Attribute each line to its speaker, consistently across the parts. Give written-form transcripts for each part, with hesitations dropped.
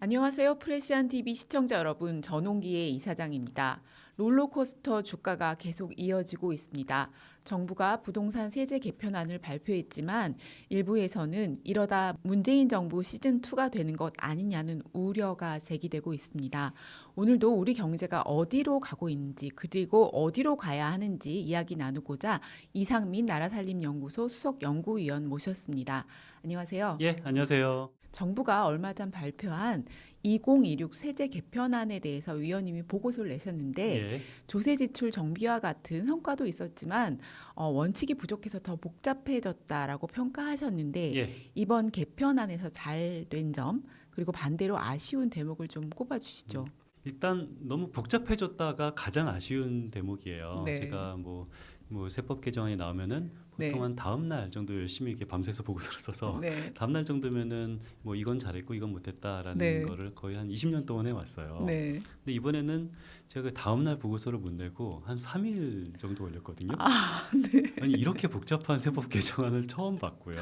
Speaker 1: 안녕하세요. 프레시안 TV 시청자 여러분, 전홍기의 이사장입니다. 롤러코스터 주가가 계속 이어지고 있습니다. 정부가 부동산 세제 개편안을 발표했지만 일부에서는 이러다 문재인 정부 시즌2가 되는 것 아니냐는 우려가 제기되고 있습니다. 오늘도 우리 경제가 어디로 가고 있는지 그리고 어디로 가야 하는지 이야기 나누고자 이상민 나라살림연구소 수석연구위원 모셨습니다. 안녕하세요.
Speaker 2: 예, 안녕하세요.
Speaker 1: 정부가 얼마 전 발표한 2026 세제 개편안에 대해서 위원님이 보고서를 내셨는데
Speaker 2: 예,
Speaker 1: 조세 지출 정비와 같은 성과도 있었지만 원칙이 부족해서 더 복잡해졌다라고 평가하셨는데
Speaker 2: 예.
Speaker 1: 이번 개편안에서 잘 된 점 그리고 반대로 아쉬운 대목을 좀 꼽아주시죠.
Speaker 2: 일단 너무 복잡해졌다가 가장 아쉬운 대목이에요.
Speaker 1: 네.
Speaker 2: 제가 세법 개정안이 나오면은 보통
Speaker 1: 네.
Speaker 2: 한 다음 날 정도 열심히 이렇게 밤새서 보고서를 써서
Speaker 1: 네.
Speaker 2: 다음 날 정도면은 뭐 이건 잘했고 이건 못했다라는
Speaker 1: 네.
Speaker 2: 거를 거의 한 20년 동안 해왔어요.
Speaker 1: 네.
Speaker 2: 근데 이번에는 제가 그 다음 날 보고서를 못 내고 한 3일 정도 걸렸거든요.
Speaker 1: 네.
Speaker 2: 아니 이렇게 복잡한 세법 개정안을 처음 봤고요.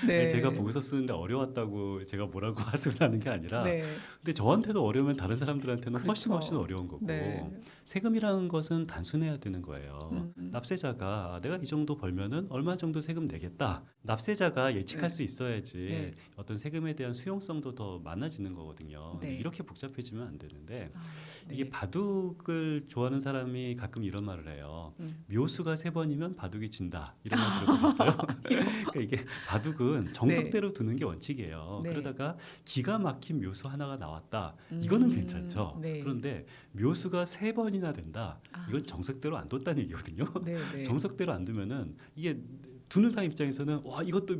Speaker 1: 네.
Speaker 2: 제가 보고서 쓰는데 어려웠다고 제가 뭐라고 하소를 하는 게 아니라
Speaker 1: 네.
Speaker 2: 근데 저한테도 어려우면 다른 사람들한테는 훨씬
Speaker 1: 그렇죠.
Speaker 2: 훨씬 어려운 거고
Speaker 1: 네.
Speaker 2: 세금이라는 것은 단순해야 되는 거예요. 납세자가 내가 이 정도 벌면은 얼마 정도 세금 내겠다. 납세자가 예측할
Speaker 1: 네.
Speaker 2: 수 있어야지
Speaker 1: 네.
Speaker 2: 어떤 세금에 대한 수용성도 더 많아지는 거거든요. 근데
Speaker 1: 네.
Speaker 2: 이렇게 복잡해지면 안 되는데
Speaker 1: 아,
Speaker 2: 이게
Speaker 1: 네.
Speaker 2: 바둑을 좋아하는 사람이 가끔 이런 말을 해요.
Speaker 1: 음.
Speaker 2: 묘수가 3번이면 바둑이 진다. 이런 말 들어보셨어요? 그러니까 이게 바둑은 정석대로 두는 게 원칙이에요.
Speaker 1: 네.
Speaker 2: 그러다가 기가 막힌 묘수 하나가 나왔다. 이거는 괜찮죠.
Speaker 1: 네.
Speaker 2: 그런데 묘수가 3번이나 된다.
Speaker 1: 아.
Speaker 2: 이건 정석대로 안 뒀다는 얘기거든요.
Speaker 1: 네. 네.
Speaker 2: 정석대로 안 두면은 이게 두는 사람 입장에서는 와 이것도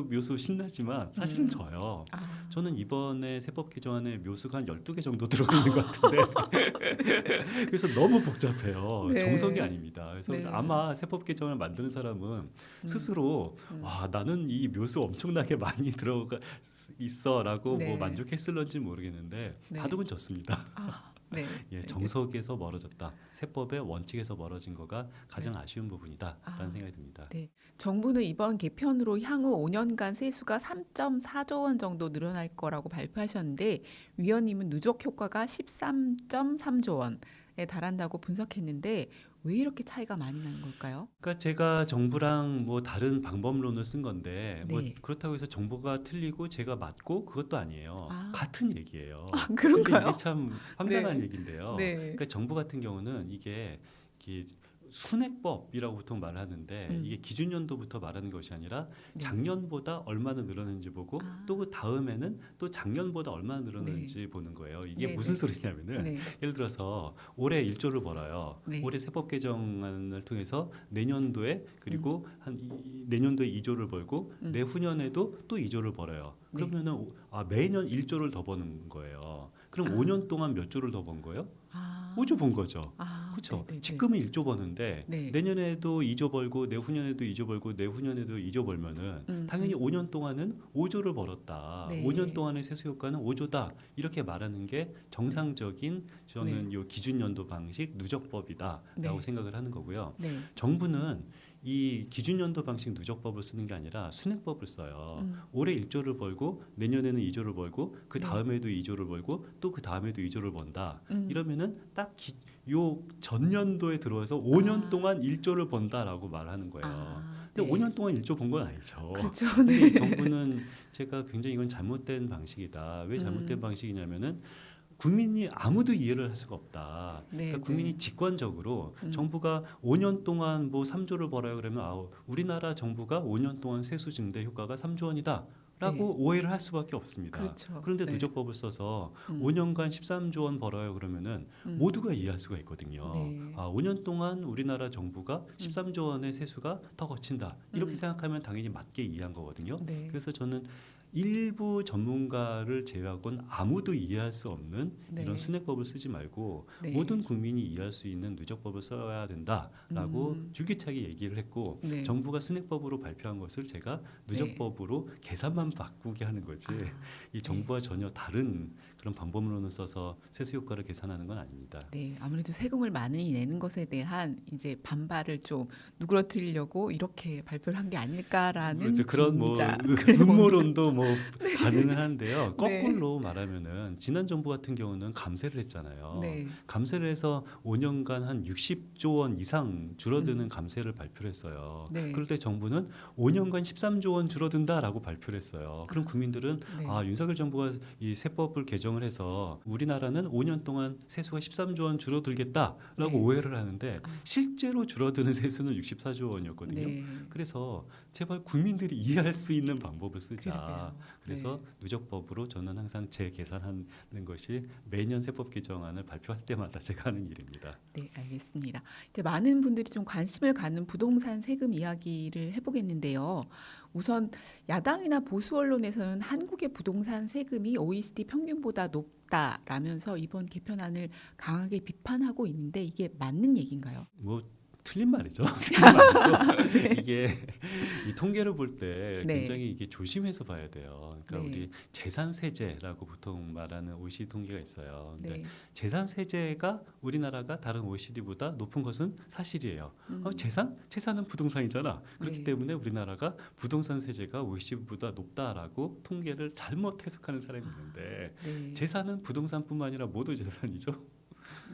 Speaker 2: 묘수 신나지만 사실은 져요.
Speaker 1: 아.
Speaker 2: 저는 이번에 세법 개정안에 묘수가 한 12개 정도 들어가 있는 것 같은데 그래서 너무 복잡해요.
Speaker 1: 네.
Speaker 2: 정석이 아닙니다. 그래서
Speaker 1: 네.
Speaker 2: 아마 세법 개정을 만드는 사람은 스스로
Speaker 1: 음.
Speaker 2: 와 나는 이 묘수 엄청나게 많이 들어가 있어라고
Speaker 1: 네.
Speaker 2: 뭐 만족했을런지 모르겠는데
Speaker 1: 네.
Speaker 2: 바둑은 졌습니다.
Speaker 1: 아, 네.
Speaker 2: 예,
Speaker 1: 알겠습니다.
Speaker 2: 정석에서 멀어졌다. 세법의 원칙에서 멀어진 거가 가장 아쉬운 부분이다라는
Speaker 1: 아.
Speaker 2: 생각이 듭니다.
Speaker 1: 네. 정부는 이번 개편으로 향후 5년간 세수가 3.4조 원 정도 늘어날 거라고 발표하셨는데 위원님은 누적 효과가 13.3조 원에 달한다고 분석했는데 왜 이렇게 차이가 많이 나는 걸까요?
Speaker 2: 그러니까 제가 정부랑 뭐 다른 방법론을 쓴 건데 뭐
Speaker 1: 네.
Speaker 2: 그렇다고 해서 정부가 틀리고 제가 맞고 그것도 아니에요.
Speaker 1: 아.
Speaker 2: 같은 얘기예요.
Speaker 1: 아,
Speaker 2: 근데
Speaker 1: 그런가요?
Speaker 2: 이게 참 황당한
Speaker 1: 네.
Speaker 2: 얘기인데요.
Speaker 1: 네.
Speaker 2: 그러니까 정부 같은 경우는 이게 순액법이라고 보통 말하는데 이게 기준 연도부터 말하는 것이 아니라
Speaker 1: 네.
Speaker 2: 작년보다 얼마나 늘었는지 보고
Speaker 1: 아.
Speaker 2: 또 그 다음에는 또 작년보다 얼마나 늘었는지 보는 거예요. 이게
Speaker 1: 네,
Speaker 2: 무슨
Speaker 1: 네.
Speaker 2: 소리냐면은
Speaker 1: 네.
Speaker 2: 예를 들어서 올해 1조를 벌어요.
Speaker 1: 네.
Speaker 2: 올해 세법 개정안을 통해서 내년도에 그리고 내년도에 2조를 벌고 내후년에도 또 2조를 벌어요.
Speaker 1: 네.
Speaker 2: 그러면은 매년 1조를 더 버는 거예요. 그럼
Speaker 1: 아.
Speaker 2: 5년 동안 몇 조를 더 번 거예요?
Speaker 1: 아.
Speaker 2: 5조 번 거죠.
Speaker 1: 아,
Speaker 2: 그렇죠.
Speaker 1: 네네네.
Speaker 2: 지금은 1조 버는데
Speaker 1: 네.
Speaker 2: 내년에도 2조 벌고 내후년에도 2조 벌고 내후년에도 2조 벌면은 당연히 5년 동안은 5조를 벌었다.
Speaker 1: 네.
Speaker 2: 5년 동안의 세수 효과는 5조다. 이렇게 말하는 게 정상적인 저는 요 기준 연도 방식 누적법이다라고
Speaker 1: 네.
Speaker 2: 생각을 하는 거고요.
Speaker 1: 네.
Speaker 2: 정부는 이 기준 연도 방식 누적법을 쓰는 게 아니라 순액법을 써요. 올해 1조를 벌고 내년에는 2조를 벌고 그
Speaker 1: 네.
Speaker 2: 다음에도 2조를 벌고 또 그 다음에도 2조를 번다.
Speaker 1: 음.
Speaker 2: 이러면은 딱 요 전년도에 들어와서 5년
Speaker 1: 아.
Speaker 2: 동안 1조를 번다라고 말하는 거예요.
Speaker 1: 아,
Speaker 2: 근데
Speaker 1: 네.
Speaker 2: 5년 동안 1조 번 건 아니죠.
Speaker 1: 그렇죠.
Speaker 2: 근데
Speaker 1: 네.
Speaker 2: 정부는 제가 굉장히 이건 잘못된 방식이다. 왜 잘못된 방식이냐면은 국민이 아무도 이해를 할 수가 없다.
Speaker 1: 네,
Speaker 2: 그러니까
Speaker 1: 네.
Speaker 2: 국민이 직관적으로 정부가 5년 동안 뭐 3조를 벌어요 그러면 우리나라 정부가 5년 동안 세수 증대 효과가 3조 원이다. 라고
Speaker 1: 네.
Speaker 2: 오해를 할 수밖에 없습니다.
Speaker 1: 그렇죠.
Speaker 2: 그런데
Speaker 1: 네.
Speaker 2: 누적법을 써서 5년간 13조 원 벌어요 그러면은 모두가 이해할 수가 있거든요.
Speaker 1: 네.
Speaker 2: 5년 동안 우리나라 정부가 13조 원의 세수가 더 거친다. 이렇게 생각하면 당연히 맞게 이해한 거거든요.
Speaker 1: 네.
Speaker 2: 그래서 저는 일부 전문가를 제외하고는 아무도 이해할 수 없는
Speaker 1: 네.
Speaker 2: 이런 순액법을 쓰지 말고
Speaker 1: 네.
Speaker 2: 모든 국민이 이해할 수 있는 누적법을 써야 된다라고 줄기차게 얘기를 했고
Speaker 1: 네.
Speaker 2: 정부가 순액법으로 발표한 것을 제가 누적법으로 계산만 바꾸게 하는 거지 이 정부와 전혀 다른 그런 방법론을 써서 세수 효과를 계산하는 건 아닙니다.
Speaker 1: 네, 아무래도 세금을 많이 내는 것에 대한 이제 반발을 좀 누그러뜨리려고 이렇게 발표를 한 게 아닐까라는
Speaker 2: 그렇죠. 그런
Speaker 1: 짐작.
Speaker 2: 음모론도 가능은 한데요.
Speaker 1: 네.
Speaker 2: 거꾸로 말하면은 지난 정부 같은 경우는 감세를 했잖아요.
Speaker 1: 네.
Speaker 2: 감세를 해서 5년간 한 60조 원 이상 줄어드는 감세를 발표를 했어요.
Speaker 1: 네.
Speaker 2: 그럴 때 정부는 5년간 13조 원 줄어든다라고 발표를 했어요. 그럼
Speaker 1: 아,
Speaker 2: 국민들은
Speaker 1: 네.
Speaker 2: 윤석열 정부가 이 세법을 개정을 해서 우리나라는 5년 동안 세수가 13조 원 줄어들겠다라고
Speaker 1: 네.
Speaker 2: 오해를 하는데
Speaker 1: 아.
Speaker 2: 실제로 줄어드는 세수는 64조 원이었거든요.
Speaker 1: 네.
Speaker 2: 그래서 제발 국민들이 이해할 수 있는 방법을 쓰자.
Speaker 1: 그러게요.
Speaker 2: 그래서
Speaker 1: 네.
Speaker 2: 누적법으로 저는 항상 재계산하는 것이 매년 세법 개정안을 발표할 때마다 제가 하는 일입니다.
Speaker 1: 네, 알겠습니다. 이제 많은 분들이 좀 관심을 갖는 부동산 세금 이야기를 해보겠는데요. 우선 야당이나 보수 언론에서는 한국의 부동산 세금이 OECD 평균보다 높다라면서 이번 개편안을 강하게 비판하고 있는데 이게 맞는 얘기인가요?
Speaker 2: 뭐 틀린 말이죠. 틀린 말이고 이게 이 통계를 볼 때
Speaker 1: 네.
Speaker 2: 굉장히 이게 조심해서 봐야 돼요. 그러니까
Speaker 1: 네.
Speaker 2: 우리 재산세제라고 보통 말하는 OECD 통계가 있어요. 근데
Speaker 1: 네.
Speaker 2: 재산세제가 우리나라가 다른 OECD보다 높은 것은 사실이에요.
Speaker 1: 음.
Speaker 2: 재산은 부동산이잖아. 그렇기
Speaker 1: 네.
Speaker 2: 때문에 우리나라가 부동산 세제가 OECD보다 높다라고 통계를 잘못 해석하는 사람이 있는데
Speaker 1: 네.
Speaker 2: 재산은 부동산뿐만 아니라 모두 재산이죠.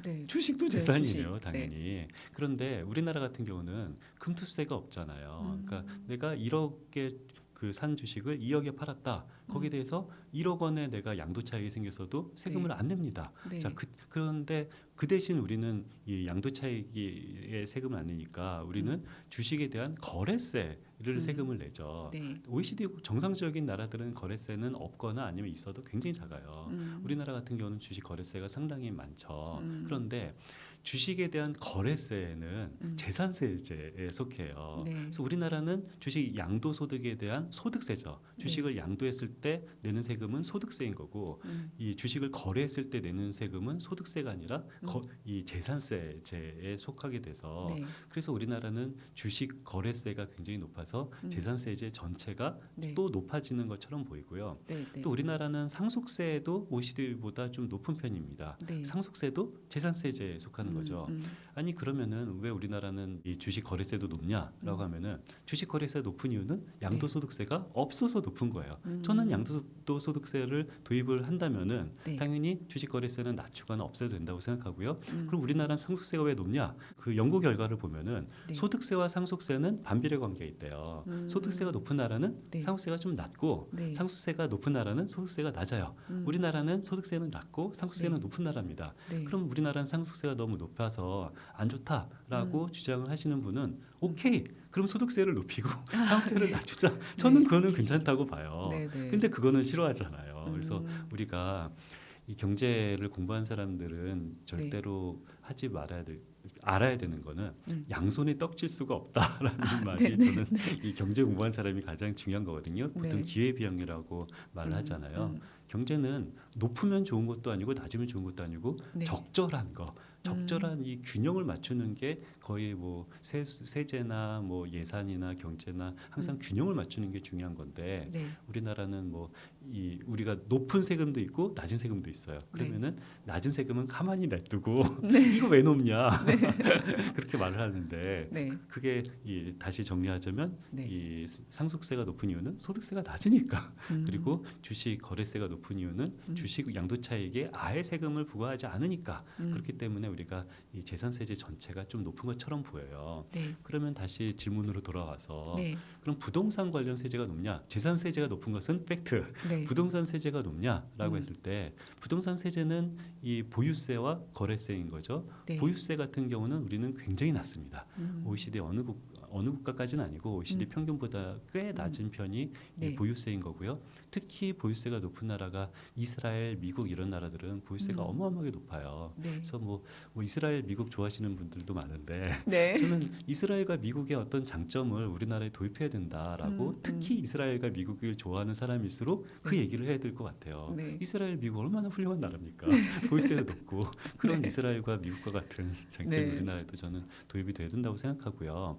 Speaker 1: 네.
Speaker 2: 주식도
Speaker 1: 네,
Speaker 2: 재산이에요,
Speaker 1: 주식.
Speaker 2: 당연히. 그런데 우리나라 같은 경우는 금투세가 없잖아요. 그러니까 내가 1억에 그 산 주식을 2억에 팔았다. 거기에 대해서 1억 원에 내가 양도 차익이 생겼어도 세금을
Speaker 1: 네.
Speaker 2: 안 냅니다.
Speaker 1: 네.
Speaker 2: 자, 그런데 그 대신 우리는 이 양도 차익에 세금을 안 내니까 우리는 주식에 대한 거래세를 세금을 내죠.
Speaker 1: 네.
Speaker 2: OECD 정상적인 나라들은 거래세는 없거나 아니면 있어도 굉장히 작아요. 우리나라 같은 경우는 주식 거래세가 상당히 많죠. 그런데 주식에 대한 거래세는 재산세제에 속해요.
Speaker 1: 네.
Speaker 2: 그래서 우리나라는 주식 양도소득에 대한 소득세죠. 주식을 양도했을 때 내는 세금은 소득세인 거고 이 주식을 거래했을 때 내는 세금은 소득세가 아니라 이 재산세제에 속하게 돼서
Speaker 1: 네.
Speaker 2: 그래서 우리나라는 주식 거래세가 굉장히 높아서 재산세제 전체가
Speaker 1: 네.
Speaker 2: 또 높아지는 것처럼 보이고요.
Speaker 1: 네. 네.
Speaker 2: 또 우리나라는 상속세도 OECD보다 좀 높은 편입니다.
Speaker 1: 네.
Speaker 2: 상속세도 재산세제에 속하는 거죠. 아니 그러면은 왜 우리나라는 이 주식 거래세도 높냐라고 하면은 주식 거래세 높은 이유는 양도소득세가 없어서 높은 거예요. 저는 양도소득세를 도입을 한다면은
Speaker 1: 네.
Speaker 2: 당연히 주식 거래세는 낮추거나 없애도 된다고 생각하고요. 그럼 우리나라는 상속세가 왜 높냐? 그 연구 결과를 보면은
Speaker 1: 네.
Speaker 2: 소득세와 상속세는 반비례 관계가 있대요. 소득세가 높은 나라는
Speaker 1: 네.
Speaker 2: 상속세가 좀 낮고
Speaker 1: 네.
Speaker 2: 상속세가 높은 나라는 소득세가 낮아요. 우리나라는 소득세는 낮고 상속세는
Speaker 1: 네.
Speaker 2: 높은 나라입니다.
Speaker 1: 네.
Speaker 2: 그럼 우리나라는 상속세가 너무 높아서 안 좋다라고 주장을 하시는 분은 오케이 그럼 소득세를 높이고 상속세를 낮추자. 저는
Speaker 1: 네.
Speaker 2: 그거는 괜찮다고 봐요.
Speaker 1: 네, 네.
Speaker 2: 근데 그거는 싫어하잖아요. 그래서 우리가 이 경제를 공부한 사람들은 절대로 하지 말아야 될 알아야 되는 거는 양손에 떡질 수가 없다라는 말이 저는 이 경제 공부한 사람이 가장 중요한 거거든요. 보통
Speaker 1: 네.
Speaker 2: 기회비용이라고 말을 하잖아요. 경제는 높으면 좋은 것도 아니고 낮으면 좋은 것도 아니고
Speaker 1: 네.
Speaker 2: 적절한 거. 적절한 이 균형을 맞추는 게 거의 뭐 세제나 뭐 예산이나 경제나 항상 균형을 맞추는 게 중요한 건데
Speaker 1: 네.
Speaker 2: 우리나라는 뭐 이 우리가 높은 세금도 있고 낮은 세금도 있어요. 그러면은 낮은 세금은 가만히 냅두고 이거 왜 높냐 그렇게 말을 하는데
Speaker 1: 네.
Speaker 2: 그게 다시 정리하자면
Speaker 1: 네.
Speaker 2: 이 상속세가 높은 이유는 소득세가 낮으니까 그리고 주식 거래세가 높은 이유는 주식 양도차익에 아예 세금을 부과하지 않으니까 그렇기 때문에 우리가 이 재산세제 전체가 좀 높은 것처럼 보여요.
Speaker 1: 네.
Speaker 2: 그러면 다시 질문으로 돌아와서
Speaker 1: 네.
Speaker 2: 그럼 부동산 관련 세제가 높냐? 재산세제가 높은 것은 팩트.
Speaker 1: 네.
Speaker 2: 부동산 세제가 높냐라고 했을 때 부동산 세제는 이 보유세와 거래세인 거죠.
Speaker 1: 네.
Speaker 2: 보유세 같은 경우는 우리는 굉장히 낮습니다. OECD 어느 국가까지는 아니고 OECD 평균보다 꽤 낮은 편이
Speaker 1: 네.
Speaker 2: 이 보유세인 거고요. 특히 보유세가 높은 나라가 이스라엘, 미국 이런 나라들은 보유세가 어마어마하게 높아요.
Speaker 1: 네.
Speaker 2: 그래서 뭐 이스라엘, 미국 좋아하시는 분들도 많은데
Speaker 1: 네.
Speaker 2: 저는 이스라엘과 미국의 어떤 장점을 우리나라에 도입해야 된다라고 특히 이스라엘과 미국을 좋아하는 사람일수록 그 얘기를 해야 될 것 같아요.
Speaker 1: 네.
Speaker 2: 이스라엘, 미국 얼마나 훌륭한 나라입니까? 보유세가 높고 그런
Speaker 1: 네.
Speaker 2: 이스라엘과 미국과 같은 장점이
Speaker 1: 네.
Speaker 2: 우리나라에도 저는 도입이 돼야 된다고 생각하고요.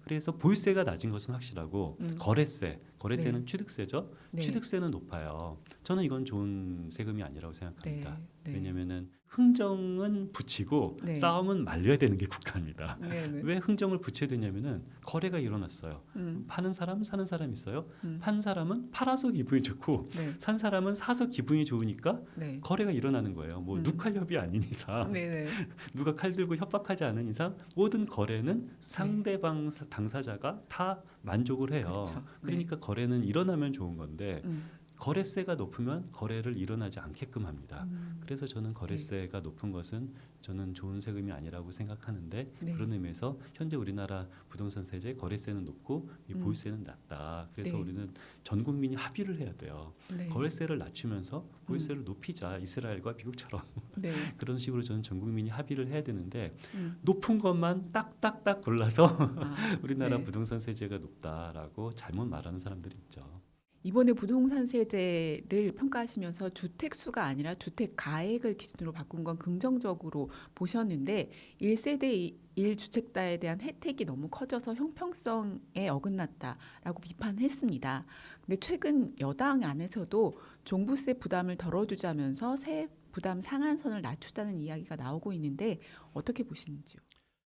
Speaker 2: 그래서 보유세가 낮은 것은 확실하고 거래세는
Speaker 1: 네.
Speaker 2: 취득세죠.
Speaker 1: 네.
Speaker 2: 취득세 거래세는 높아요. 저는 이건 좋은 세금이 아니라고 생각합니다.
Speaker 1: 네.
Speaker 2: 왜냐하면은 흥정은 붙이고
Speaker 1: 네.
Speaker 2: 싸움은 말려야 되는 게 국가입니다.
Speaker 1: 네. 네.
Speaker 2: 왜 흥정을 붙여야 되냐면은 거래가 일어났어요. 파는 사람, 사는 사람 있어요. 판 사람은 팔아서 기분이 좋고
Speaker 1: 네.
Speaker 2: 산 사람은 사서 기분이 좋으니까
Speaker 1: 네.
Speaker 2: 거래가 일어나는 거예요. 뭐 누칼협이 아닌 이상,
Speaker 1: 네. 네.
Speaker 2: 누가 칼 들고 협박하지 않은 이상 모든 거래는 상대방 당사자가 다 만족을 해요.
Speaker 1: 그렇죠. 네.
Speaker 2: 그러니까 거래는 일어나면 좋은 건데
Speaker 1: 음.
Speaker 2: 거래세가 높으면 거래를 일어나지 않게끔 합니다. 그래서 저는
Speaker 1: 네.
Speaker 2: 거래세가 높은 것은 저는 좋은 세금이 아니라고 생각하는데
Speaker 1: 네.
Speaker 2: 그런 의미에서 현재 우리나라 부동산 세제 거래세는 높고 이 보유세는 낮다. 그래서
Speaker 1: 네.
Speaker 2: 우리는 전 국민이 합의를 해야 돼요.
Speaker 1: 네.
Speaker 2: 거래세를 낮추면서 보유세를 높이자. 이스라엘과 미국처럼
Speaker 1: 네.
Speaker 2: 그런 식으로 저는 전 국민이 합의를 해야 되는데
Speaker 1: 음.
Speaker 2: 높은 것만 딱딱딱 골라서
Speaker 1: 아,
Speaker 2: 우리나라
Speaker 1: 네.
Speaker 2: 부동산 세제가 높다라고 잘못 말하는 사람들이 있죠.
Speaker 1: 이번에 부동산 세제를 평가하시면서 주택 수가 아니라 주택 가액을 기준으로 바꾼 건 긍정적으로 보셨는데 1세대 1주택자에 대한 혜택이 너무 커져서 형평성에 어긋났다라고 비판했습니다. 근데 최근 여당 안에서도 종부세 부담을 덜어주자면서 세 부담 상한선을 낮추자는 이야기가 나오고 있는데 어떻게 보시는지요?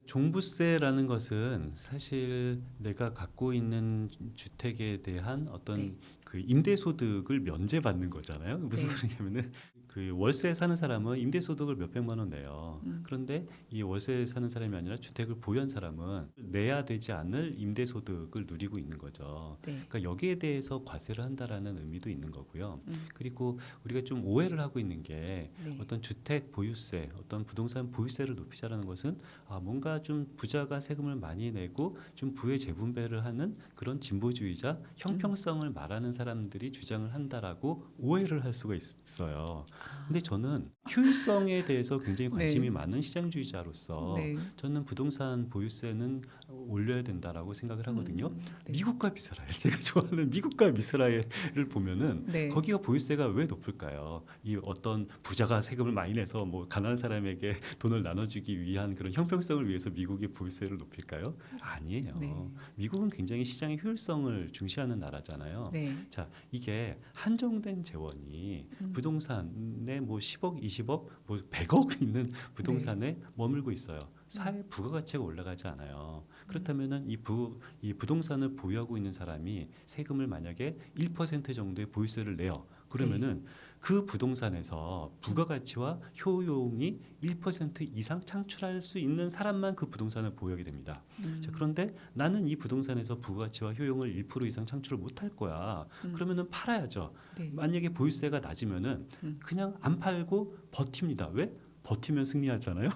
Speaker 2: 종부세라는 것은 사실 내가 갖고 있는 주택에 대한 어떤
Speaker 1: 네.
Speaker 2: 그 임대소득을 면제받는 거잖아요. 무슨
Speaker 1: 네.
Speaker 2: 소리냐면은 그 월세 사는 사람은 임대소득을 몇백만 원 내요. 그런데 이 월세 사는 사람이 아니라 주택을 보유한 사람은 내야 되지 않을 임대소득을 누리고 있는 거죠.
Speaker 1: 네.
Speaker 2: 그러니까 여기에 대해서 과세를 한다라는 의미도 있는 거고요. 그리고 우리가 좀 오해를 하고 있는 게
Speaker 1: 네.
Speaker 2: 어떤 주택 보유세, 어떤 부동산 보유세를 높이자라는 것은 뭔가 좀 부자가 세금을 많이 내고 좀 부의 재분배를 하는 그런 진보주의자 형평성을 말하는 사람들이 주장을 한다라고 오해를 할 수가 있어요. 근데 저는 효율성에 대해서 굉장히 관심이
Speaker 1: 네.
Speaker 2: 많은 시장주의자로서
Speaker 1: 네.
Speaker 2: 저는 부동산 보유세는 올려야 된다라고 생각을 하거든요.
Speaker 1: 네.
Speaker 2: 미국과 이스라엘, 제가 좋아하는 미국과 이스라엘을 보면은
Speaker 1: 네.
Speaker 2: 거기가 보유세가 왜 높을까요? 이 어떤 부자가 세금을 많이 내서 뭐 가난한 사람에게 돈을 나눠주기 위한 그런 형평성을 위해서 미국이 보유세를 높일까요? 아니에요.
Speaker 1: 네.
Speaker 2: 미국은 굉장히 시장의 효율성을 중시하는 나라잖아요.
Speaker 1: 네.
Speaker 2: 자, 이게 한정된 재원이 부동산에 뭐 10억, 20억, 뭐 100억 있는 부동산에 머물고 있어요. 사회 부가가치가 올라가지 않아요. 그렇다면은 이 부동산을 보유하고 있는 사람이 세금을 만약에 1% 정도의 보유세를 내요. 그러면은 그 부동산에서 부가가치와 효용이 1% 이상 창출할 수 있는 사람만 그 부동산을 보유하게 됩니다. 자, 그런데 나는 이 부동산에서 부가가치와 효용을 1% 이상 창출을 못할 거야. 그러면은 팔아야죠.
Speaker 1: 네.
Speaker 2: 만약에 보유세가 낮으면은 그냥 안 팔고 버팁니다. 왜? 버티면 승리하잖아요.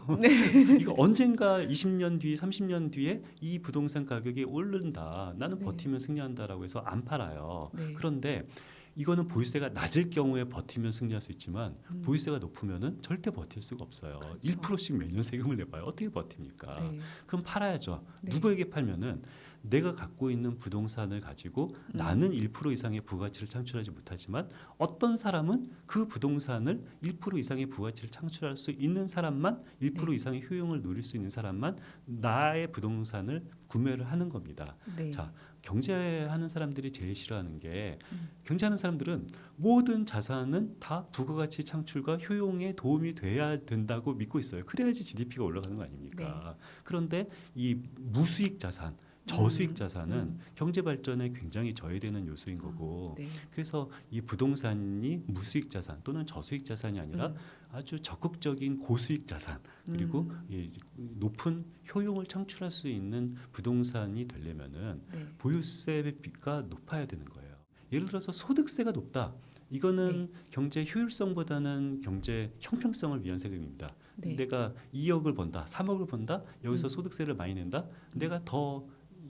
Speaker 2: 이거 언젠가 20년 뒤, 30년 뒤에 이 부동산 가격이 오른다. 나는
Speaker 1: 네.
Speaker 2: 버티면 승리한다라고 해서 안 팔아요.
Speaker 1: 네.
Speaker 2: 그런데 이거는 보유세가 낮을 경우에 버티면 승리할 수 있지만 보유세가 높으면은 절대 버틸 수가 없어요.
Speaker 1: 그렇죠.
Speaker 2: 1%씩 매년 세금을 내봐요. 어떻게 버팁니까?
Speaker 1: 네.
Speaker 2: 그럼 팔아야죠.
Speaker 1: 네.
Speaker 2: 누구에게 팔면은 내가 갖고 있는 부동산을 가지고 나는 1% 이상의 부가치를 창출하지 못하지만 어떤 사람은 그 부동산을 1% 이상의 부가치를 창출할 수 있는 사람만 1%
Speaker 1: 네.
Speaker 2: 이상의 효용을 누릴 수 있는 사람만 나의 부동산을 구매를 하는 겁니다.
Speaker 1: 네.
Speaker 2: 자, 경제하는 사람들이 제일 싫어하는 게 경제하는 사람들은 모든 자산은 다 부가가치 창출과 효용에 도움이 돼야 된다고 믿고 있어요. 그래야지 GDP가 올라가는 거 아닙니까? 그런데 이 무수익 자산, 저수익 자산은 경제 발전에 굉장히 저해되는 요소인 거고
Speaker 1: 네.
Speaker 2: 그래서 이 부동산이 무수익 자산 또는 저수익 자산이 아니라 아주 적극적인 고수익 자산 그리고 이 높은 효용을 창출할 수 있는 부동산이 되려면은
Speaker 1: 네.
Speaker 2: 보유세가 높아야 되는 거예요. 예를 들어서 소득세가 높다. 이거는 경제 효율성보다는 경제 형평성을 위한 세금입니다.
Speaker 1: 네.
Speaker 2: 내가 2억을 번다, 3억을 번다, 여기서 소득세를 많이 낸다. 내가 더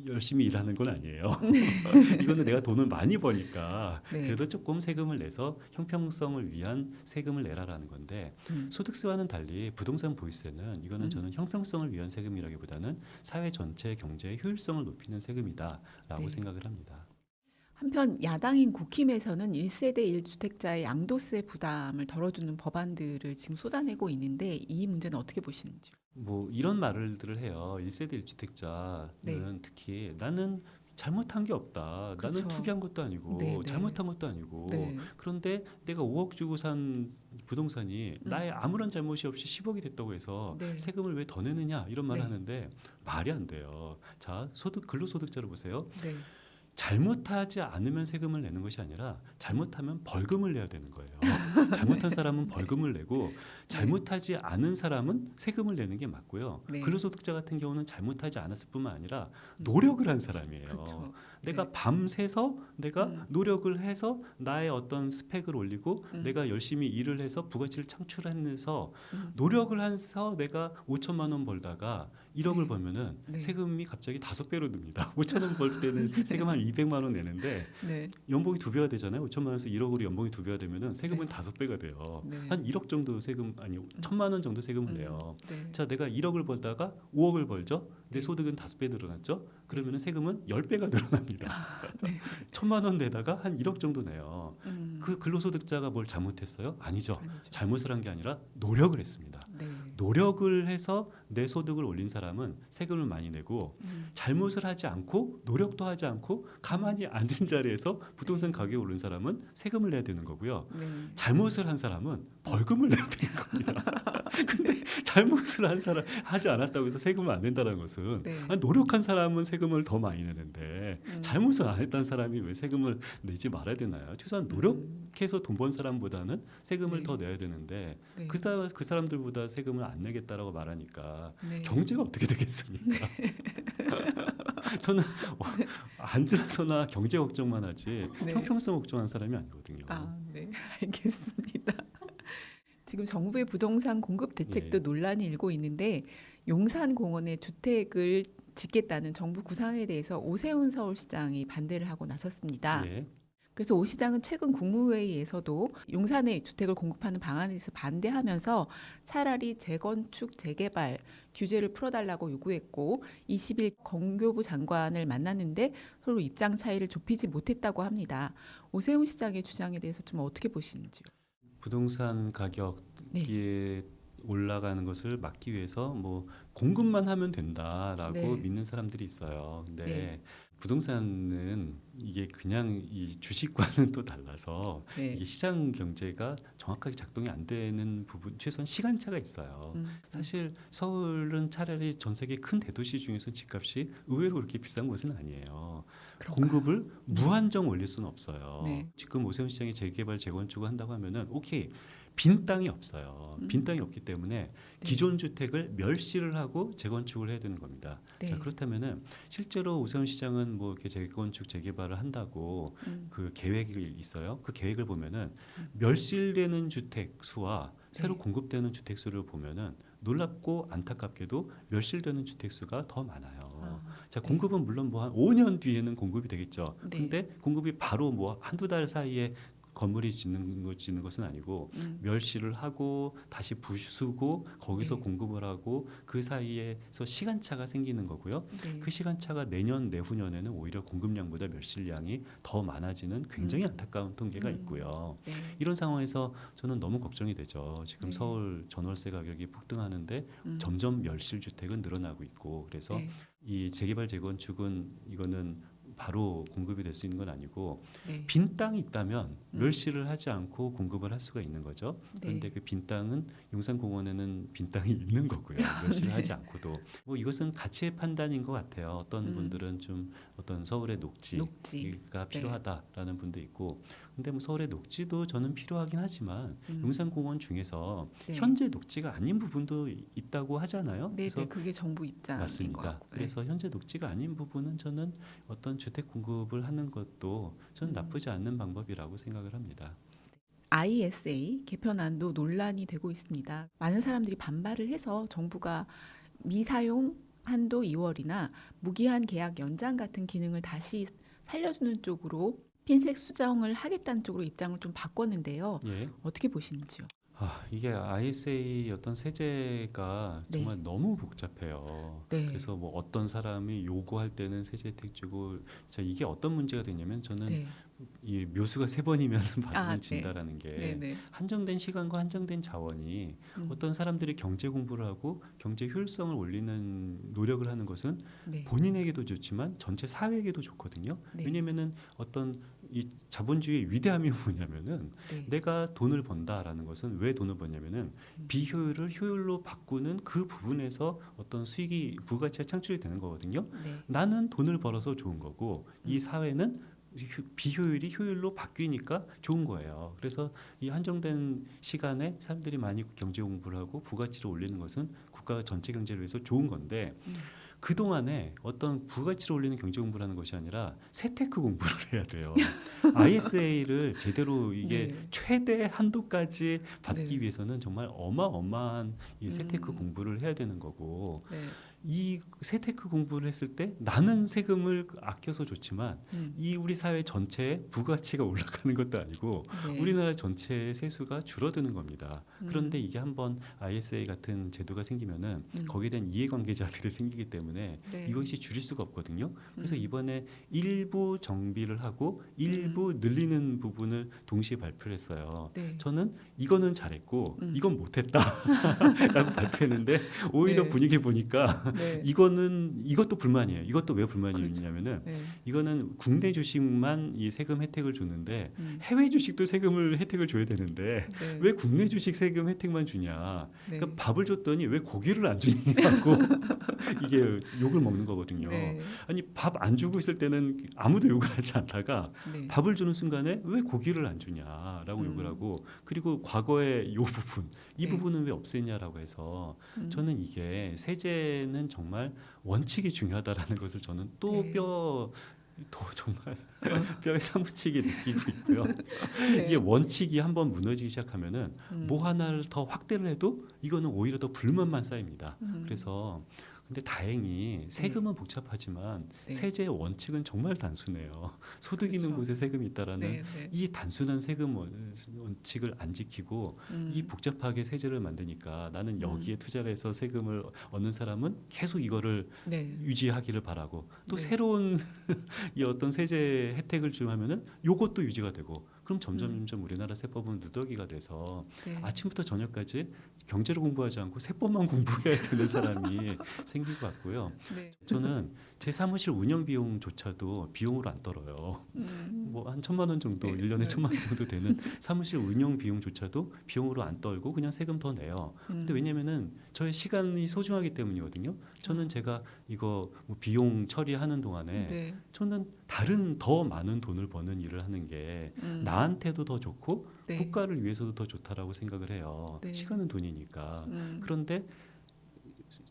Speaker 2: 열심히 일하는 건 아니에요. 이거는 내가 돈을 많이 버니까
Speaker 1: 네.
Speaker 2: 그래도 조금 세금을 내서 형평성을 위한 세금을 내라라는 건데 소득세와는 달리 부동산 보유세는 이거는 저는 형평성을 위한 세금이라기보다는 사회 전체의 경제의 효율성을 높이는 세금이다라고
Speaker 1: 네.
Speaker 2: 생각을 합니다.
Speaker 1: 한편 야당인 국힘에서는 1세대 1주택자의 양도세 부담을 덜어주는 법안들을 지금 쏟아내고 있는데 이 문제는 어떻게 보시는지요?
Speaker 2: 뭐 이런 말들을 해요. 1세대 1주택자는
Speaker 1: 네.
Speaker 2: 특히 나는 잘못한 게 없다. 나는
Speaker 1: 그렇죠.
Speaker 2: 투기한 것도 아니고
Speaker 1: 네, 네.
Speaker 2: 잘못한 것도 아니고
Speaker 1: 네.
Speaker 2: 그런데 내가 5억 주고 산 부동산이 나의 아무런 잘못이 없이 10억이 됐다고 해서
Speaker 1: 네.
Speaker 2: 세금을 왜 더 내느냐 이런 말
Speaker 1: 네.
Speaker 2: 하는데 말이 안 돼요. 자, 근로소득자를 보세요.
Speaker 1: 네.
Speaker 2: 잘못하지 않으면 세금을 내는 것이 아니라 잘못하면 벌금을 내야 되는 거예요. 잘못한 사람은 벌금을 내고 잘못하지 않은 사람은 세금을 내는 게 맞고요.
Speaker 1: 네.
Speaker 2: 근로소득자 같은 경우는 잘못하지 않았을 뿐만 아니라 노력을 한 사람이에요.
Speaker 1: 그렇죠.
Speaker 2: 내가
Speaker 1: 네.
Speaker 2: 밤새서 내가 노력을 해서 나의 어떤 스펙을 올리고 내가 열심히 일을 해서 부가치를 창출해서 노력을 해서 내가 5천만 원 벌다가 1억을
Speaker 1: 네.
Speaker 2: 벌면은
Speaker 1: 네.
Speaker 2: 세금이 갑자기 5배로 듭니다. 5천 원 벌 때는 세금 한 200만 원 내는데
Speaker 1: 네.
Speaker 2: 연봉이 2배가 되잖아요. 5천만 원에서 1억으로 연봉이 2배가 되면은 세금은
Speaker 1: 네.
Speaker 2: 5배가 돼요.
Speaker 1: 네.
Speaker 2: 한 1억 정도 세금 아니 1천만 원 정도 세금을 내요.
Speaker 1: 네.
Speaker 2: 자, 내가 1억을 벌다가 5억을 벌죠. 내
Speaker 1: 네.
Speaker 2: 소득은 5배 늘어났죠. 그러면은 세금은 10배가 늘어납니다.
Speaker 1: 네.
Speaker 2: 1천만 원 내다가 한 1억 정도 내요.
Speaker 1: 음.
Speaker 2: 그 근로소득자가 뭘 잘못했어요? 아니죠.
Speaker 1: 아니죠.
Speaker 2: 잘못을 한 게 아니라 노력을 했습니다.
Speaker 1: 네.
Speaker 2: 노력을 해서 내 소득을 올린 사람은 세금을 많이 내고 잘못을 하지 않고 노력도 하지 않고 가만히 앉은 자리에서 부동산 가격이 오른 사람은 세금을 내야 되는 거고요.
Speaker 1: 네.
Speaker 2: 잘못을 한 사람은 벌금을 내야 되는 겁니다. 근데 잘못을 한 사람 하지 않았다고 해서 세금을 안 낸다는 것은
Speaker 1: 네.
Speaker 2: 아니, 노력한 사람은 세금을 더 많이 내는데 잘못을 안 했다는 사람이 왜 세금을 내지 말아야 되나요? 최소한 노력해서 돈 번 사람보다는 세금을
Speaker 1: 네.
Speaker 2: 더 내야 되는데
Speaker 1: 네.
Speaker 2: 그 사람들보다 세금을 안 내겠다라고 말하니까
Speaker 1: 네.
Speaker 2: 경제가 어떻게 되겠습니까? 저는 앉으서나 경제 걱정만 하지
Speaker 1: 네.
Speaker 2: 형평성 걱정하는 사람이 아니거든요.
Speaker 1: 아, 네. 알겠습니다. 지금 정부의 부동산 공급 대책도
Speaker 2: 예.
Speaker 1: 논란이 일고 있는데 용산공원에 주택을 짓겠다는 정부 구상에 대해서 오세훈 서울시장이 반대를 하고 나섰습니다.
Speaker 2: 예.
Speaker 1: 그래서 오 시장은 최근 국무회의에서도 용산에 주택을 공급하는 방안에 대해서 반대하면서 차라리 재건축, 재개발 규제를 풀어달라고 요구했고 20일 건교부 장관을 만났는데 서로 입장 차이를 좁히지 못했다고 합니다. 오세훈 시장의 주장에 대해서 좀 어떻게 보시는지요?
Speaker 2: 부동산 가격이 올라가는 것을 막기 위해서 뭐 공급만 하면 된다라고
Speaker 1: 네.
Speaker 2: 믿는 사람들이 있어요. 근데
Speaker 1: 네.
Speaker 2: 부동산은 이게 그냥 이 주식과는 또 달라서
Speaker 1: 네.
Speaker 2: 이게 시장 경제가 정확하게 작동이 안 되는 부분, 최소한 시간차가 있어요. 사실 서울은 차라리 전 세계 큰 대도시 중에서 집값이 의외로 그렇게 비싼 곳은 아니에요.
Speaker 1: 그런가요?
Speaker 2: 공급을 무한정 올릴 수는 없어요.
Speaker 1: 네.
Speaker 2: 지금 오세훈 시장이 재개발, 재건축을 한다고 하면은 오케이. 빈 땅이 없어요. 빈 땅이 없기 때문에 기존 주택을 멸실을 하고 재건축을 해야 되는 겁니다.
Speaker 1: 네.
Speaker 2: 자, 그렇다면은 실제로 오세훈 시장은 뭐 이렇게 재건축, 재개발을 한다고 그 계획이 있어요. 그 계획을 보면은 멸실되는 주택 수와 새로
Speaker 1: 네.
Speaker 2: 공급되는 주택 수를 보면은 놀랍고 안타깝게도 멸실되는 주택 수가 더 많아요. 자, 공급은 물론 뭐 한 5년 뒤에는 공급이 되겠죠.
Speaker 1: 네.
Speaker 2: 근데 공급이 바로 뭐 한두 달 사이에 건물이 짓는 것은 아니고 멸실을 하고 다시 부수고 거기서
Speaker 1: 네.
Speaker 2: 공급을 하고 그 사이에서 시간차가 생기는 거고요.
Speaker 1: 네.
Speaker 2: 그 시간차가 내년 내후년에는 오히려 공급량보다 멸실량이 더 많아지는 굉장히 안타까운 통계가 있고요.
Speaker 1: 네.
Speaker 2: 이런 상황에서 저는 너무 걱정이 되죠. 지금
Speaker 1: 네.
Speaker 2: 서울 전월세 가격이 폭등하는데 점점 멸실 주택은 늘어나고 있고 그래서
Speaker 1: 네.
Speaker 2: 이 재개발 재건축은 이거는 바로 공급이 될 수 있는 건 아니고
Speaker 1: 네.
Speaker 2: 빈 땅이 있다면 멸실을 하지 않고 공급을 할 수가 있는 거죠. 그런데
Speaker 1: 네.
Speaker 2: 그 빈 땅은 용산공원에는 빈 땅이 있는 거고요. 멸실을 하지 않고도 뭐 이것은 가치의 판단인 것 같아요. 어떤 분들은 좀 어떤 서울의 녹지가 필요하다라는 분도 있고, 근데 뭐 서울의 녹지도 저는 필요하긴 하지만 용산공원 중에서
Speaker 1: 네.
Speaker 2: 현재 녹지가 아닌 부분도 있다고 하잖아요.
Speaker 1: 네,
Speaker 2: 그래서
Speaker 1: 네, 그게 정부 입장인 것
Speaker 2: 맞습니다.
Speaker 1: 같고. 네.
Speaker 2: 그래서 현재 녹지가 아닌 부분은 저는 어떤 주택 공급을 하는 것도 저는 나쁘지 않는 방법이라고 생각을 합니다.
Speaker 1: ISA 개편안도 논란이 되고 있습니다. 많은 사람들이 반발을 해서 정부가 미사용 한도 2월이나 무기한 계약 연장 같은 기능을 다시 살려주는 쪽으로 핀셋 수정을 하겠다는 쪽으로 입장을 좀 바꿨는데요.
Speaker 2: 예.
Speaker 1: 어떻게 보시는지요?
Speaker 2: 이게 ISA 어떤 세제가
Speaker 1: 네.
Speaker 2: 정말 너무 복잡해요.
Speaker 1: 네.
Speaker 2: 그래서 뭐 어떤 사람이 요구할 때는 세제 혜택 주고, 자, 이게 어떤 문제가 되냐면 저는
Speaker 1: 네.
Speaker 2: 이 묘수가 3번이면
Speaker 1: 아,
Speaker 2: 바람은
Speaker 1: 네.
Speaker 2: 진다라는 게
Speaker 1: 네네.
Speaker 2: 한정된 시간과 한정된 자원이 어떤 사람들이 경제 공부를 하고 경제 효율성을 올리는 노력을 하는 것은
Speaker 1: 네.
Speaker 2: 본인에게도 좋지만 전체 사회에게도 좋거든요.
Speaker 1: 네.
Speaker 2: 왜냐면은 어떤 이 자본주의의 위대함이 뭐냐면은
Speaker 1: 네.
Speaker 2: 내가 돈을 번다라는 것은 왜 돈을 버냐면은 비효율을 효율로 바꾸는 그 부분에서 어떤 수익이 부가치가 창출이 되는 거거든요.
Speaker 1: 네.
Speaker 2: 나는 돈을 벌어서 좋은 거고 이 사회는 비효율이 효율로 바뀌니까 좋은 거예요. 그래서 이 한정된 시간에 사람들이 많이 경제 공부를 하고 부가치를 올리는 것은 국가 전체 경제를 위해서 좋은 건데 그동안에 어떤 부가치를 올리는 경제 공부를 하는 것이 아니라 세테크 공부를 해야 돼요. ISA를 제대로 이게
Speaker 1: 네.
Speaker 2: 최대 한도까지 받기
Speaker 1: 네.
Speaker 2: 위해서는 정말 어마어마한 이 세테크
Speaker 1: 음.
Speaker 2: 공부를 해야 되는 거고
Speaker 1: 네.
Speaker 2: 이 세테크 공부를 했을 때 나는 세금을 아껴서 좋지만 이 우리 사회 전체의 부가치가 올라가는 것도 아니고
Speaker 1: 네.
Speaker 2: 우리나라 전체의 세수가 줄어드는 겁니다. 그런데 이게 한번 ISA 같은 제도가 생기면은 거기에 대한 이해관계자들이 생기기 때문에
Speaker 1: 네.
Speaker 2: 이것이 줄일 수가 없거든요. 그래서 이번에 일부 정비를 하고 일부 늘리는 부분을 동시에 발표를 했어요.
Speaker 1: 네.
Speaker 2: 저는 이거는 잘했고 이건 못했다라고 발표했는데 오히려
Speaker 1: 네.
Speaker 2: 분위기 보니까
Speaker 1: 네.
Speaker 2: 이것도 불만이에요. 이것도 왜 불만이냐면은
Speaker 1: 네.
Speaker 2: 이거는 국내 주식만 이 세금 혜택을 줬는데 해외 주식도 세금을 혜택을 줘야 되는데
Speaker 1: 네.
Speaker 2: 왜 국내 주식 세금 혜택만 주냐?
Speaker 1: 네.
Speaker 2: 그러니까 밥을 줬더니 왜 고기를 안 주냐고 이게 욕을 먹는 거거든요.
Speaker 1: 네.
Speaker 2: 아니 밥 안 주고 있을 때는 아무도 욕을 하지 않다가
Speaker 1: 네.
Speaker 2: 밥을 주는 순간에 왜 고기를 안 주냐라고 욕을 하고 그리고 과거에 이 부분 이
Speaker 1: 네.
Speaker 2: 부분은 왜 없애냐라고 해서 저는 이게 세제는 정말 원칙이 중요하다라는 것을 저는 또
Speaker 1: 네.
Speaker 2: 더 정말 뼈에 사무치게 느끼고 있고요.
Speaker 1: 네.
Speaker 2: 이게 원칙이 한번 무너지기 시작하면은 뭐 하나를 더 확대를 해도 이거는 오히려 더 불만만 쌓입니다. 그래서 근데 다행히 세금은 복잡하지만
Speaker 1: 네.
Speaker 2: 세제의 원칙은 정말 단순해요. 소득 있는
Speaker 1: 그렇죠.
Speaker 2: 곳에 세금이 있다라는
Speaker 1: 네. 네.
Speaker 2: 이 단순한 세금 원칙을 안 지키고 이 복잡하게 세제를 만드니까 나는 여기에 투자를 해서 세금을 얻는 사람은 계속 이거를
Speaker 1: 네.
Speaker 2: 유지하기를 바라고 또
Speaker 1: 네.
Speaker 2: 새로운 이 어떤 세제 혜택을 좀 하면은 요것도 유지가 되고 그럼 점점 우리나라 세법은 누더기가 돼서
Speaker 1: 네.
Speaker 2: 아침부터 저녁까지 경제를 공부하지 않고 세법만 공부해야 되는 사람이 생길 것 같고요.
Speaker 1: 네.
Speaker 2: 저는 제 사무실 운영 비용조차도 비용으로 안 떨어요. 뭐 한 1,000만 원 정도,
Speaker 1: 네.
Speaker 2: 1년에 1,000만 원 정도 되는 사무실 운영 비용조차도 비용으로 안 떨고 그냥 세금 더 내요. 근데 왜냐면은 저의 시간이 소중하기 때문이거든요. 저는 제가 이거 뭐 비용 처리하는 동안에
Speaker 1: 네.
Speaker 2: 저는 다른 더 많은 돈을 버는 일을 하는 게 나한테도 더 좋고
Speaker 1: 네.
Speaker 2: 국가를 위해서도 더 좋다라고 생각을 해요.
Speaker 1: 네.
Speaker 2: 시간은 돈이니까. 그런데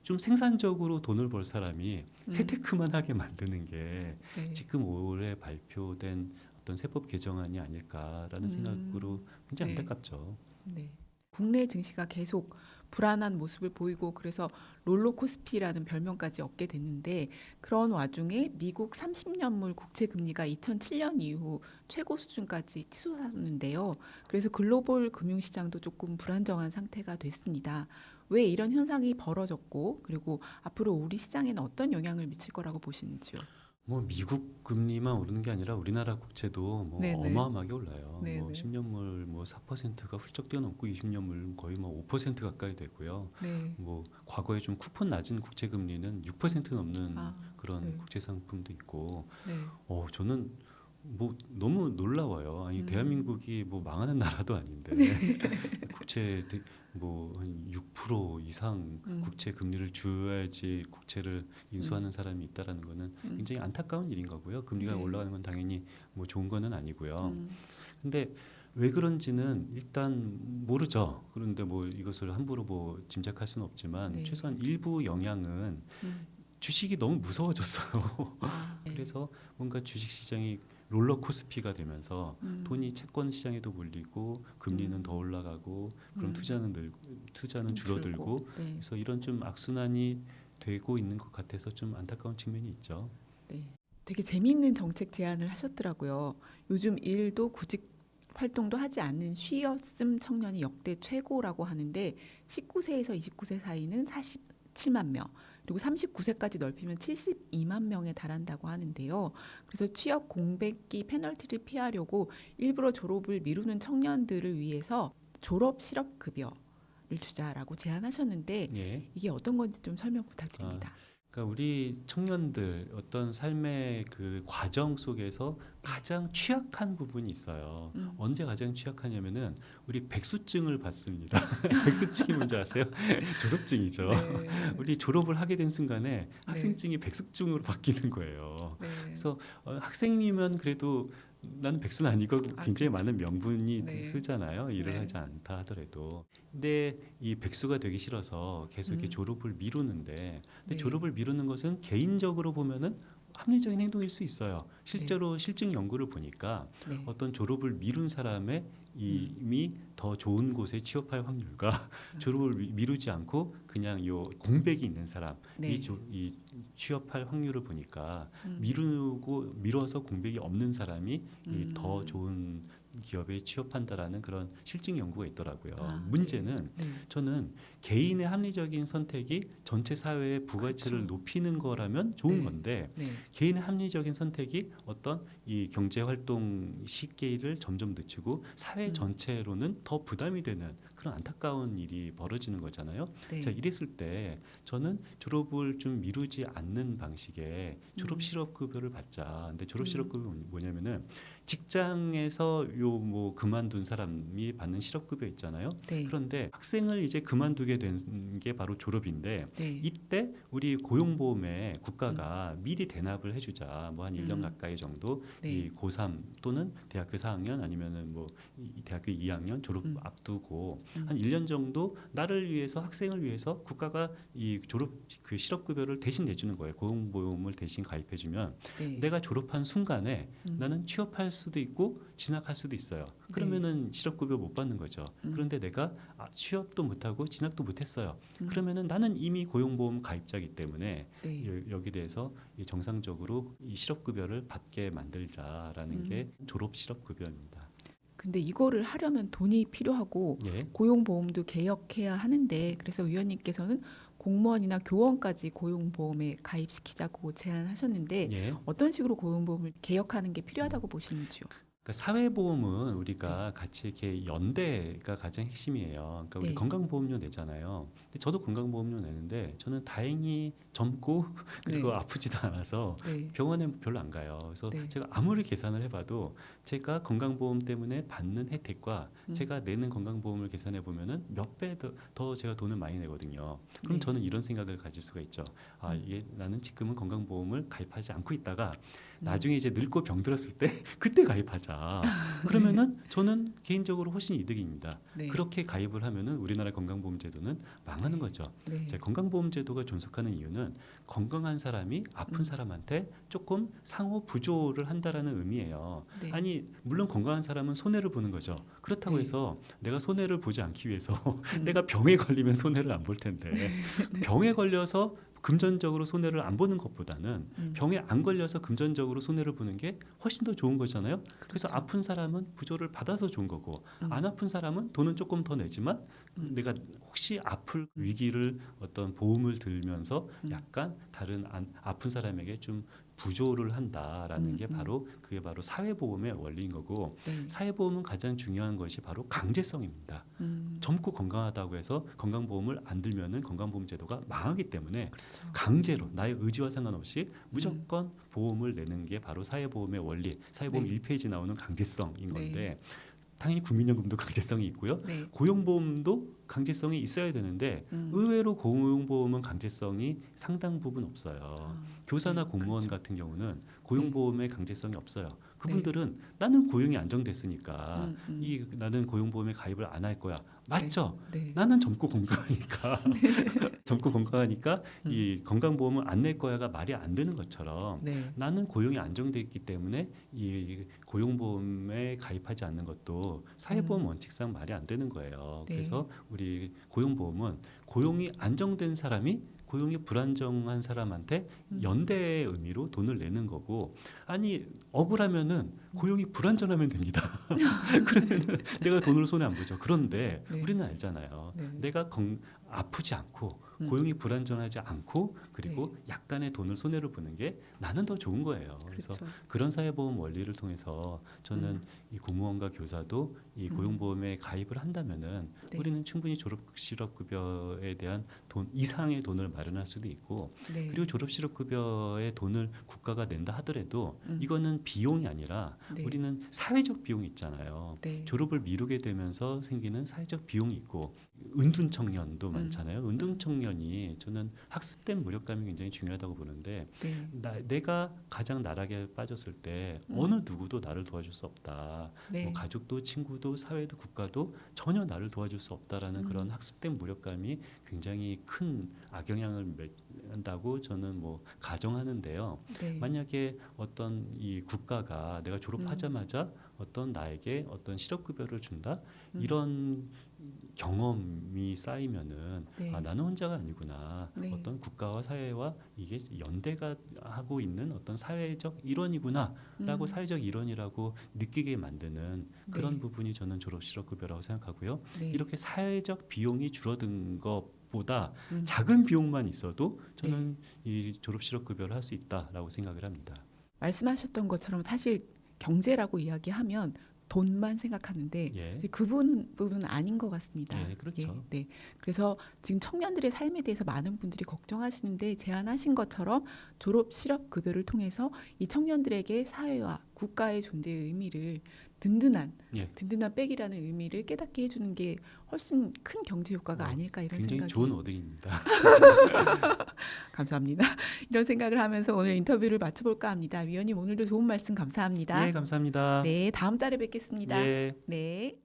Speaker 2: 좀 생산적으로 돈을 벌 사람이 세테크만 하게 만드는 게
Speaker 1: 네.
Speaker 2: 지금 올해 발표된 어떤 세법 개정안이 아닐까라는 생각으로 굉장히
Speaker 1: 네.
Speaker 2: 안타깝죠.
Speaker 1: 네. 국내 증시가 계속 불안한 모습을 보이고 그래서 롤러코스피라는 별명까지 얻게 됐는데 그런 와중에 미국 30년물 국채 금리가 2007년 이후 최고 수준까지 치솟았는데요. 그래서 글로벌 금융시장도 조금 불안정한 상태가 됐습니다. 왜 이런 현상이 벌어졌고 그리고 앞으로 우리 시장에는 어떤 영향을 미칠 거라고 보시는지요?
Speaker 2: 뭐 미국 금리만 오르는 게 아니라 우리나라 국채도 뭐
Speaker 1: 네네.
Speaker 2: 어마어마하게 올라요.
Speaker 1: 네네.
Speaker 2: 뭐 10년물 뭐 4%가 훌쩍 뛰어넘고 20년물 거의 뭐 5% 가까이 되고요.
Speaker 1: 네.
Speaker 2: 뭐 과거에 좀 쿠폰 낮은 국채 금리는 6% 넘는 그런
Speaker 1: 네.
Speaker 2: 국채 상품도 있고
Speaker 1: 네.
Speaker 2: 저는 뭐 너무 놀라워요. 아니 대한민국이 뭐 망하는 나라도 아닌데
Speaker 1: 네.
Speaker 2: 국채 뭐한 6% 이상 국채 금리를 줄여야지 국채를 인수하는 사람이 있다라는 거는 굉장히 안타까운 일인 거고요. 금리가
Speaker 1: 네.
Speaker 2: 올라가는 건 당연히 뭐 좋은 거는 아니고요. 근데 왜 그런지는 일단 모르죠. 그런데 뭐 이것을 함부로 뭐 짐작할 수는 없지만
Speaker 1: 네.
Speaker 2: 최소한 일부 영향은 주식이 너무 무서워졌어요.
Speaker 1: 네.
Speaker 2: 그래서 뭔가 주식 시장이 롤러코스피가 되면서 돈이 채권 시장에도 몰리고 금리는 더 올라가고 그럼 투자는 줄어들고
Speaker 1: 네.
Speaker 2: 그래서 이런 좀 악순환이 되고 있는 것 같아서 좀 안타까운 측면이 있죠.
Speaker 1: 네. 되게 재미있는 정책 제안을 하셨더라고요. 요즘 일도 구직 활동도 하지 않는 쉬었음 청년이 역대 최고라고 하는데 19세에서 29세 사이는 47만 명, 그리고 39세까지 넓히면 72만 명에 달한다고 하는데요. 그래서 취업 공백기 페널티를 피하려고 일부러 졸업을 미루는 청년들을 위해서 졸업 실업급여를 주자라고 제안하셨는데
Speaker 2: 예.
Speaker 1: 이게 어떤 건지 좀 설명 부탁드립니다.
Speaker 2: 그러니까 우리 청년들 어떤 삶의 그 과정 속에서 가장 취약한 부분이 있어요. 언제 가장 취약하냐면은 우리 백수증을 받습니다. 백수증이 뭔지 아세요? 졸업증이죠.
Speaker 1: 네.
Speaker 2: 우리 졸업을 하게 된 순간에 학생증이 백수증으로 바뀌는 거예요.
Speaker 1: 네.
Speaker 2: 그래서 학생이면 그래도 나는 백수는 아니고 굉장히
Speaker 1: 그렇죠.
Speaker 2: 많은 명분이
Speaker 1: 네.
Speaker 2: 쓰잖아요. 일을
Speaker 1: 네.
Speaker 2: 하지 않다 하더라도. 근데 이 백수가 되기 싫어서 계속 이렇게 졸업을 미루는데 근데
Speaker 1: 네.
Speaker 2: 졸업을 미루는 것은 개인적으로 보면은 합리적인 행동일 수 있어요. 실제로 실증 연구를 보니까
Speaker 1: 네.
Speaker 2: 어떤 졸업을 미룬 사람의 이미 더 좋은 곳에 취업할 확률과 졸업을 미루지 않고 그냥 요 공백이 있는 사람
Speaker 1: 네.
Speaker 2: 이 취업할 확률을 보니까 미뤄서 공백이 없는 사람이 이 더 좋은 기업에 취업한다라는 그런 실증 연구가 있더라고요. 문제는
Speaker 1: 네.
Speaker 2: 저는 개인의 합리적인 선택이 전체 사회의 부가치를
Speaker 1: 그렇죠.
Speaker 2: 높이는 거라면 좋은
Speaker 1: 네.
Speaker 2: 건데
Speaker 1: 네.
Speaker 2: 개인의 합리적인 선택이 어떤 이 경제 활동 시기를 점점 늦추고 사회 전체로는 더 부담이 되는 그런 안타까운 일이 벌어지는 거잖아요.
Speaker 1: 네.
Speaker 2: 자, 이랬을 때 저는 졸업을 좀 미루지 않는 방식의 졸업 실업급여를 받자. 근데 졸업 실업급여 뭐냐면은 직장에서 요 뭐 그만둔 사람이 받는 실업급여 있잖아요.
Speaker 1: 네.
Speaker 2: 그런데 학생을 이제 그만두게 된 게 바로 졸업인데
Speaker 1: 네.
Speaker 2: 이때 우리 고용보험에 국가가 미리 대납을 해주자. 뭐 한 1년 가까이 정도
Speaker 1: 네.
Speaker 2: 이 고3 또는 대학교 4학년 아니면은 뭐 대학교 2학년 졸업 앞두고 한 1년 정도 나를 위해서 학생을 위해서 국가가 이 졸업 그 실업급여를 대신 내주는 거예요. 고용보험을 대신 가입해주면
Speaker 1: 네.
Speaker 2: 내가 졸업한 순간에 나는 취업할 수도 있고 진학할 수도 있어요. 그러면은 실업급여 못 받는 거죠. 그런데 내가 취업도 못하고 진학도 못했어요. 그러면은 나는 이미 고용보험 가입자이기 때문에
Speaker 1: 네.
Speaker 2: 여기 대해서 정상적으로 이 실업급여를 받게 만들자라는 게 졸업 실업급여입니다.
Speaker 1: 근데 이거를 하려면 돈이 필요하고
Speaker 2: 예.
Speaker 1: 고용보험도 개혁해야 하는데 그래서 위원님께서는 공무원이나 교원까지 고용보험에 가입시키자고 제안하셨는데
Speaker 2: 예.
Speaker 1: 어떤 식으로 고용보험을 개혁하는 게 필요하다고 보시는지요?
Speaker 2: 그러니까 사회보험은 우리가 같이 이렇게 연대가 가장 핵심이에요. 그러니까 우리
Speaker 1: 네.
Speaker 2: 건강보험료 내잖아요. 근데 저도 건강보험료 내는데 저는 다행히 젊고 그리고
Speaker 1: 네.
Speaker 2: 아프지도 않아서
Speaker 1: 네.
Speaker 2: 병원에 별로 안 가요. 그래서
Speaker 1: 네.
Speaker 2: 제가 아무리 계산을 해봐도 제가 건강보험 때문에 받는 혜택과 제가 내는 건강보험을 계산해 보면은 몇 배 더 제가 돈을 많이 내거든요. 그럼
Speaker 1: 네.
Speaker 2: 저는 이런 생각을 가질 수가 있죠. 아, 이게 나는 지금은 건강보험을 가입하지 않고 있다가 나중에 이제 늙고 병들었을 때 그때 가입하자. 그러면은 저는 개인적으로 훨씬 이득입니다.
Speaker 1: 네.
Speaker 2: 그렇게 가입을 하면은 우리나라 건강보험제도는 망하는 거죠.
Speaker 1: 네.
Speaker 2: 자, 건강보험제도가 존속하는 이유는 건강한 사람이 아픈 사람한테 조금 상호 부조를 한다라는 의미예요.
Speaker 1: 네.
Speaker 2: 아니 물론 건강한 사람은 손해를 보는 거죠. 그렇다고
Speaker 1: 네.
Speaker 2: 해서 내가 손해를 보지 않기 위해서 내가 병에 걸리면 손해를 안 볼 텐데 병에 걸려서 금전적으로 손해를 안 보는 것보다는 병에 안 걸려서 금전적으로 손해를 보는 게 훨씬 더 좋은 거잖아요. 그래서
Speaker 1: 그렇죠.
Speaker 2: 아픈 사람은 부조를 받아서 좋은 거고 안 아픈 사람은 돈은 조금 더 내지만 내가 혹시 아플 위기를 어떤 보험을 들면서 약간 다른 아픈 사람에게 좀 부조를 한다라는 게 바로 그게 바로 사회보험의 원리인 거고
Speaker 1: 네.
Speaker 2: 사회보험은 가장 중요한 것이 바로 강제성입니다. 젊고 건강하다고 해서 건강보험을 안 들면은 건강보험제도가 망하기 때문에
Speaker 1: 그렇죠.
Speaker 2: 강제로 나의 의지와 상관없이 무조건 보험을 내는 게 바로 사회보험의 원리. 사회보험
Speaker 1: 네.
Speaker 2: 1페이지 나오는 강제성인
Speaker 1: 네.
Speaker 2: 건데 당연히 국민연금도 강제성이 있고요.
Speaker 1: 네.
Speaker 2: 고용보험도 강제성이 있어야 되는데 의외로 고용보험은 강제성이 상당 부분 없어요. 교사나
Speaker 1: 네,
Speaker 2: 공무원
Speaker 1: 그렇죠.
Speaker 2: 같은 경우는 고용보험의 강제성이 없어요. 그분들은 나는 고용이 안정됐으니까 나는 고용보험에 가입을 안 할 거야. 맞죠?
Speaker 1: 네.
Speaker 2: 나는 젊고 건강하니까 젊고 건강하니까 이 건강보험을 안 낼 거야가 말이 안 되는 것처럼
Speaker 1: 네.
Speaker 2: 나는 고용이 안정돼 있기 때문에 이 고용보험에 가입하지 않는 것도 사회보험 원칙상 말이 안 되는 거예요.
Speaker 1: 네.
Speaker 2: 그래서 우리 고용보험은 고용이 안정된 사람이 고용이 불안정한 사람한테 연대의 의미로 돈을 내는 거고 아니 억울하면은 고용이 불안정하면 됩니다. 그러면은 내가 돈을 손에 안 보죠. 그런데
Speaker 1: 네.
Speaker 2: 우리는 알잖아요.
Speaker 1: 네.
Speaker 2: 내가 아프지 않고 고용이 불안정하지 않고 그리고 약간의 돈을 손해로 보는 게 나는 더 좋은 거예요. 그래서
Speaker 1: 그렇죠.
Speaker 2: 그런 사회보험 원리를 통해서 저는 이 공무원과 교사도 이 고용보험에 가입을 한다면은
Speaker 1: 네.
Speaker 2: 우리는 충분히 졸업실업급여에 대한 돈 이상의 돈을 마련할 수도 있고
Speaker 1: 네.
Speaker 2: 그리고 졸업실업급여의 돈을 국가가 낸다 하더라도 이거는 비용이 아니라
Speaker 1: 네.
Speaker 2: 우리는 사회적 비용이 있잖아요.
Speaker 1: 네.
Speaker 2: 졸업을 미루게 되면서 생기는 사회적 비용이 있고 은둔 청년도 많잖아요. 은둔 청년이 저는 학습된 무력감이 굉장히 중요하다고 보는데
Speaker 1: 네.
Speaker 2: 내가 가장 나락에 빠졌을 때 어느 누구도 나를 도와줄 수 없다.
Speaker 1: 네.
Speaker 2: 뭐 가족도 친구도 사회도 국가도 전혀 나를 도와줄 수 없다라는 그런 학습된 무력감이 굉장히 큰 악영향을 한다고 저는 뭐 가정하는데요.
Speaker 1: 네.
Speaker 2: 만약에 어떤 이 국가가 내가 졸업하자마자 어떤 나에게 어떤 실업급여를 준다 이런 경험이 쌓이면은
Speaker 1: 네.
Speaker 2: 아, 나는 혼자가 아니구나.
Speaker 1: 네.
Speaker 2: 어떤 국가와 사회와 이게 연대가 하고 있는 어떤 사회적 일원이구나라고 사회적 일원이라고 느끼게 만드는 그런
Speaker 1: 네.
Speaker 2: 부분이 저는 졸업 실업급여라고 생각하고요.
Speaker 1: 네.
Speaker 2: 이렇게 사회적 비용이 줄어든 것보다 작은 비용만 있어도 저는 이 졸업 실업급여를 할 수 있다라고 생각을 합니다.
Speaker 1: 말씀하셨던 것처럼 사실 경제라고 이야기하면 돈만 생각하는데
Speaker 2: 예.
Speaker 1: 그 부분은 아닌 것 같습니다.
Speaker 2: 예, 그렇죠.
Speaker 1: 네. 그래서 지금 청년들의 삶에 대해서 많은 분들이 걱정하시는데 제안하신 것처럼 졸업 실업 급여를 통해서 이 청년들에게 사회와 국가의 존재의 의미를 든든한 백이라는 의미를 깨닫게 해주는 게 훨씬 큰 경제 효과가 아닐까 이런
Speaker 2: 굉장히
Speaker 1: 생각이
Speaker 2: 좋은 어딩입니다.
Speaker 1: 감사합니다. 이런 생각을 하면서 오늘 인터뷰를 마쳐볼까 합니다. 위원님 오늘도 좋은 말씀 감사합니다.
Speaker 2: 예, 감사합니다.
Speaker 1: 네, 다음 달에 뵙겠습니다.
Speaker 2: 예.
Speaker 1: 네.